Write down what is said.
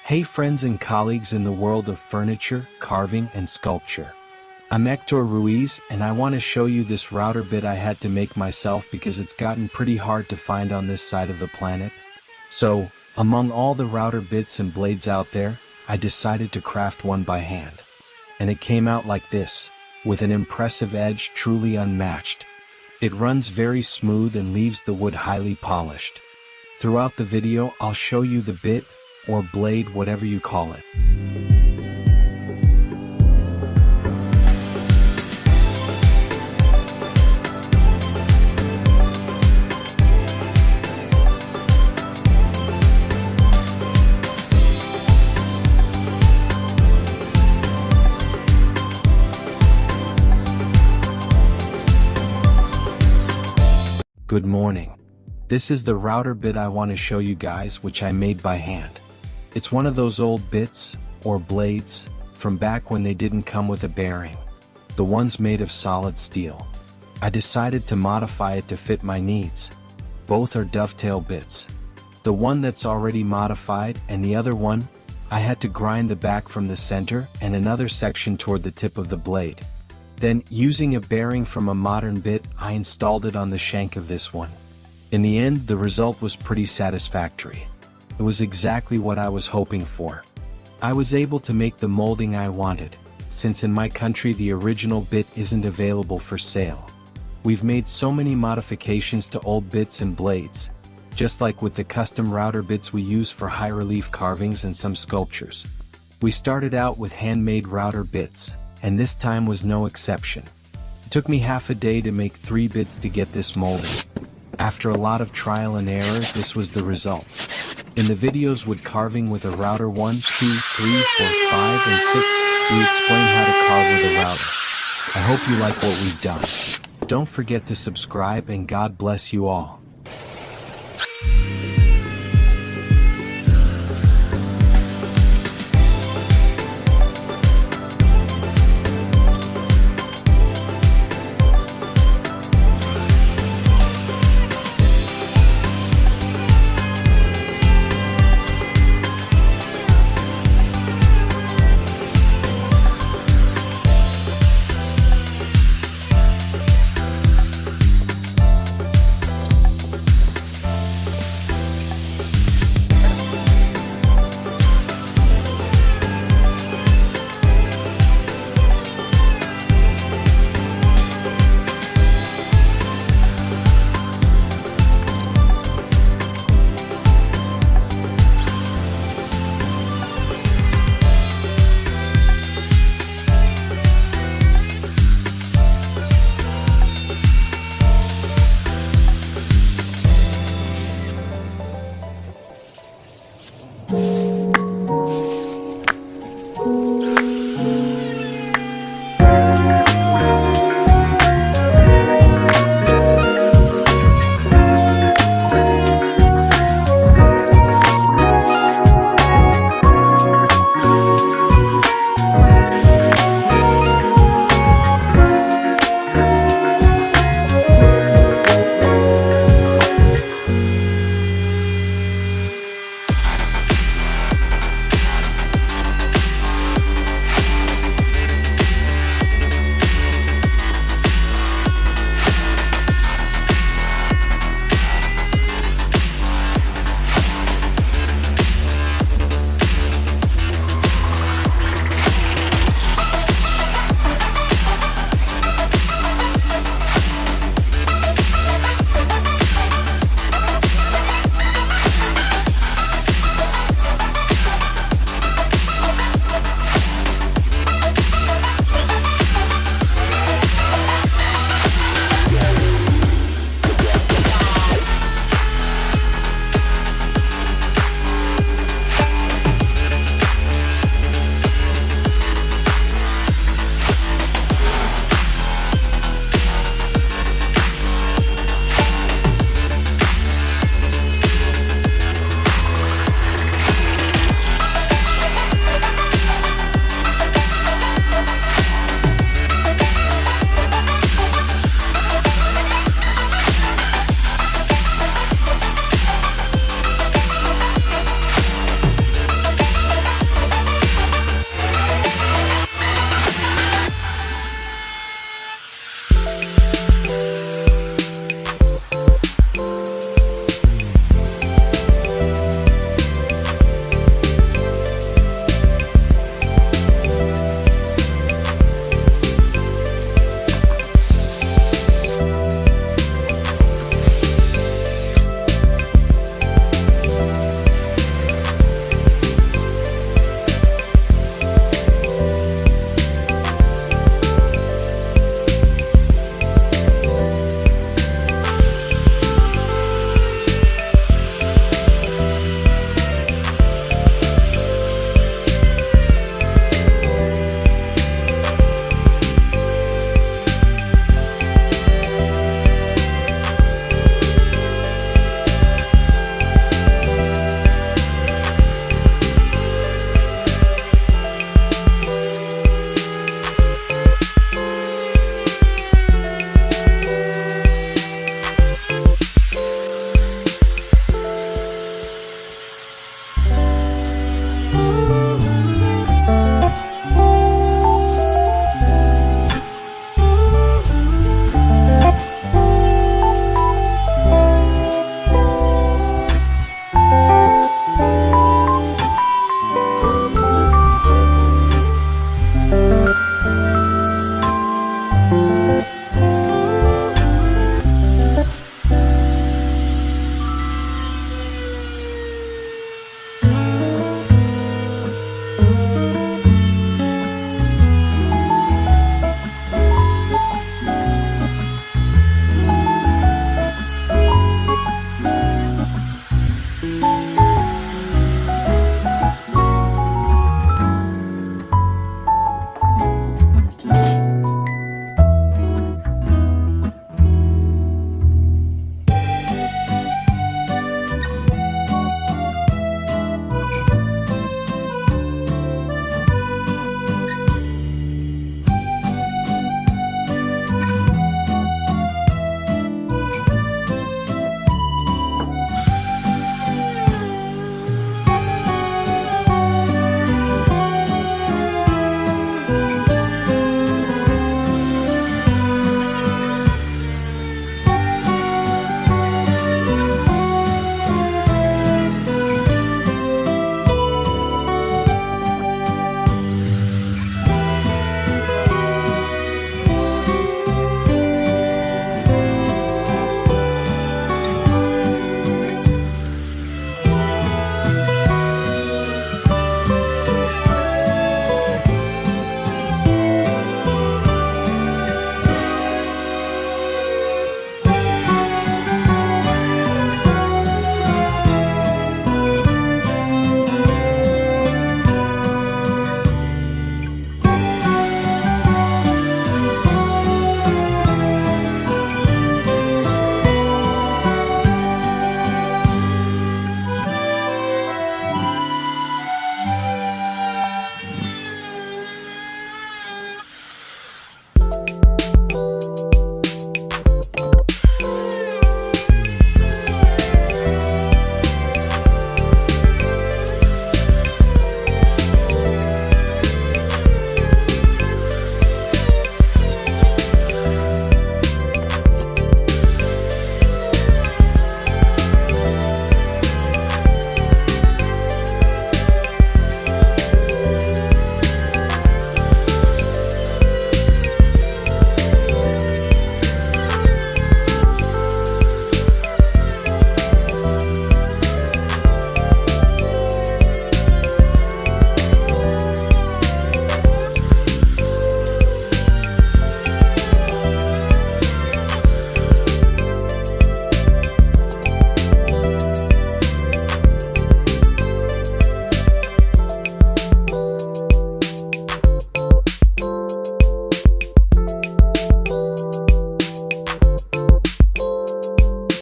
Hey friends and colleagues in the world of furniture, carving and sculpture. I'm Hector Ruiz and I want to show you this router bit I had to make myself because it's gotten pretty hard to find on this side of the planet. So, among all the router bits and blades out there, I decided to craft one by hand. And it came out like this, with an impressive edge truly unmatched. It runs very smooth and leaves the wood highly polished. Throughout the video I'll show you the bit, or blade, whatever you call it. Good morning. This is the router bit I want to show you guys, which I made by hand. It's one of those old bits, or blades, from back when they didn't come with a bearing. The ones made of solid steel. I decided to modify it to fit my needs. Both are dovetail bits. The one that's already modified and the other one, I had to grind the back from the center and another section toward the tip of the blade. Then, using a bearing from a modern bit, I installed it on the shank of this one. In the end, the result was pretty satisfactory. It was exactly what I was hoping for. I was able to make the molding I wanted, since in my country the original bit isn't available for sale. We've made so many modifications to old bits and blades, just like with the custom router bits we use for high relief carvings and some sculptures. We started out with handmade router bits, and this time was no exception. It took me half a day to make 3 bits to get this molded. After a lot of trial and error, this was the result. In the videos with carving with a router 1, 2, 3, 4, 5, and 6, we explain how to carve with a router. I hope you like what we've done. Don't forget to subscribe and God bless you all.